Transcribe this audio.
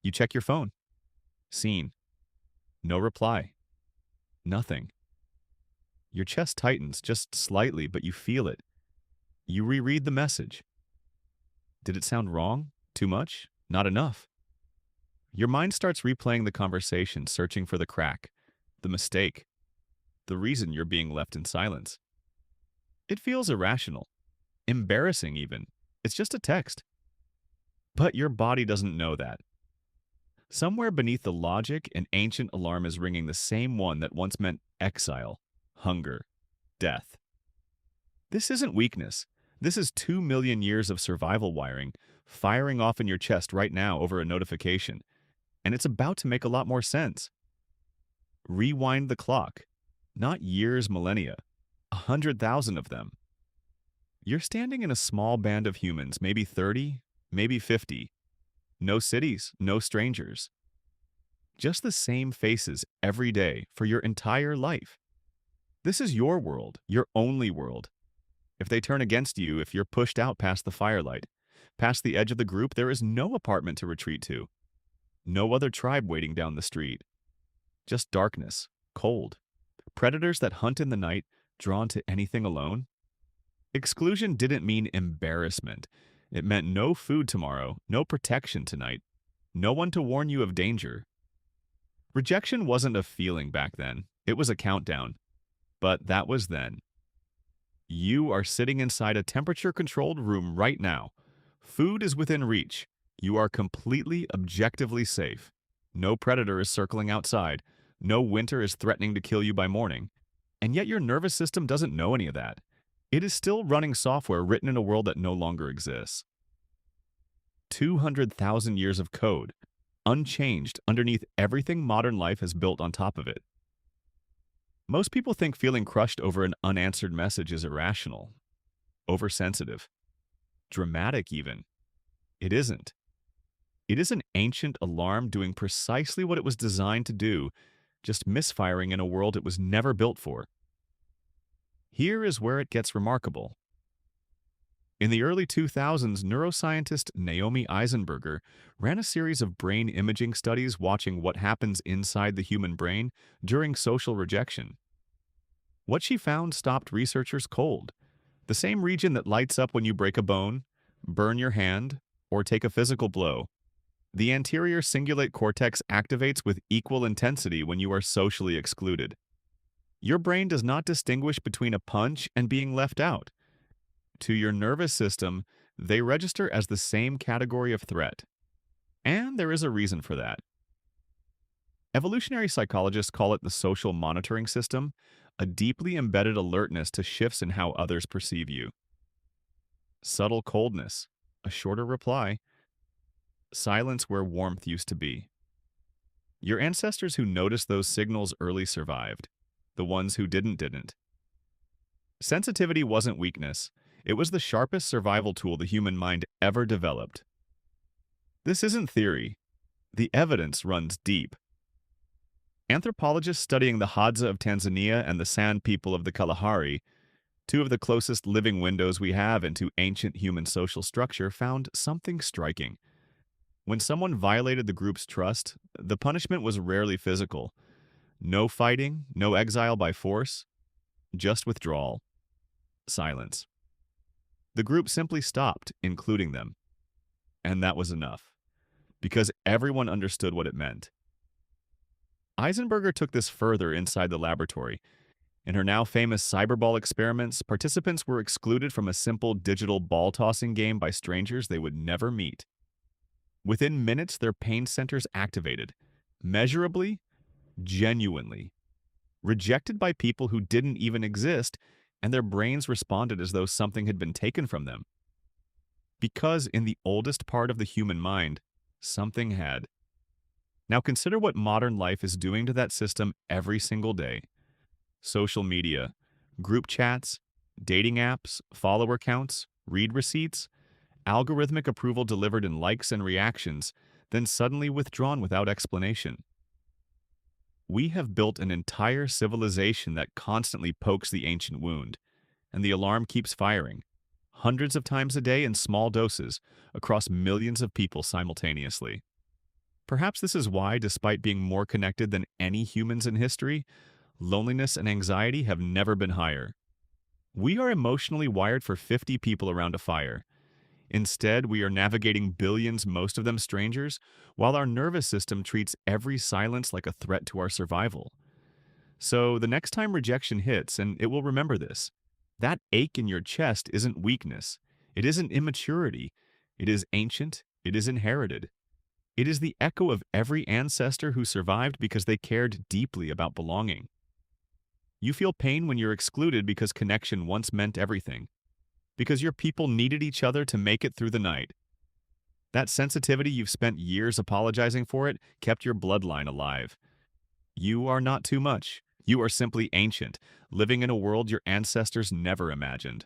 You check your phone. Seen. No reply. Nothing. Your chest tightens just slightly, but you feel it. You reread the message. Did it sound wrong? Too much? Not enough? Your mind starts replaying the conversation, searching for the crack, the mistake, the reason you're being left in silence. It feels irrational, embarrassing even. It's just a text. But your body doesn't know that. Somewhere beneath the logic, an ancient alarm is ringing, the same one that once meant exile, hunger, death. This isn't weakness. This is 2 million years of survival wiring firing off in your chest right now over a notification. And it's about to make a lot more sense. Rewind the clock. Not years, millennia. 100,000 of them. You're standing in a small band of humans, maybe 30, maybe 50. No cities, no strangers. Just the same faces every day for your entire life. This is your world, your only world. If they turn against you, if you're pushed out past the firelight, past the edge of the group, there is no apartment to retreat to. No other tribe waiting down the street. Just darkness, cold. Predators that hunt in the night, drawn to anything alone. Exclusion didn't mean embarrassment. It meant no food tomorrow, no protection tonight, no one to warn you of danger. Rejection wasn't a feeling back then. It was a countdown. But that was then. You are sitting inside a temperature-controlled room right now. Food is within reach. You are completely, objectively safe. No predator is circling outside. No winter is threatening to kill you by morning. And yet your nervous system doesn't know any of that. It is still running software written in a world that no longer exists. 200,000 years of code, unchanged underneath everything modern life has built on top of it. Most people think feeling crushed over an unanswered message is irrational, oversensitive, dramatic even. It isn't. It is an ancient alarm doing precisely what it was designed to do, just misfiring in a world it was never built for. Here is where it gets remarkable. In the early 2000s, neuroscientist Naomi Eisenberger ran a series of brain imaging studies watching what happens inside the human brain during social rejection. What she found stopped researchers cold. The same region that lights up when you break a bone, burn your hand, or take a physical blow. The anterior cingulate cortex activates with equal intensity when you are socially excluded. Your brain does not distinguish between a punch and being left out. To your nervous system, they register as the same category of threat. And there is a reason for that. Evolutionary psychologists call it the social monitoring system, a deeply embedded alertness to shifts in how others perceive you. Subtle coldness, a shorter reply, silence where warmth used to be. Your ancestors who noticed those signals early survived. The ones who didn't. Sensitivity wasn't weakness. It was the sharpest survival tool the human mind ever developed. This isn't theory. The evidence runs deep. Anthropologists studying the Hadza of Tanzania and the San people of the Kalahari, two of the closest living windows we have into ancient human social structure, found something striking. When someone violated the group's trust, the punishment was rarely physical. No fighting, no exile by force, just withdrawal, silence. The group simply stopped including them. And that was enough, because everyone understood what it meant. Eisenberger took this further inside the laboratory. In her now famous Cyberball experiments, participants were excluded from a simple digital ball-tossing game by strangers they would never meet. Within minutes, their pain centers activated, measurably, genuinely, rejected by people who didn't even exist, and their brains responded as though something had been taken from them. Because in the oldest part of the human mind, something had. Now consider what modern life is doing to that system every single day. Social media, group chats, dating apps, follower counts, read receipts, algorithmic approval delivered in likes and reactions, then suddenly withdrawn without explanation. We have built an entire civilization that constantly pokes the ancient wound, and the alarm keeps firing, hundreds of times a day in small doses, across millions of people simultaneously. Perhaps this is why, despite being more connected than any humans in history, loneliness and anxiety have never been higher. We are emotionally wired for 50 people around a fire. Instead, we are navigating billions, most of them strangers, while our nervous system treats every silence like a threat to our survival. So the next time rejection hits, and it will remember this, that ache in your chest isn't weakness. It isn't immaturity. It is ancient. It is inherited. It is the echo of every ancestor who survived because they cared deeply about belonging. You feel pain when you're excluded because connection once meant everything, because your people needed each other to make it through the night. That sensitivity you've spent years apologizing for it kept your bloodline alive. You are not too much. You are simply ancient, living in a world your ancestors never imagined.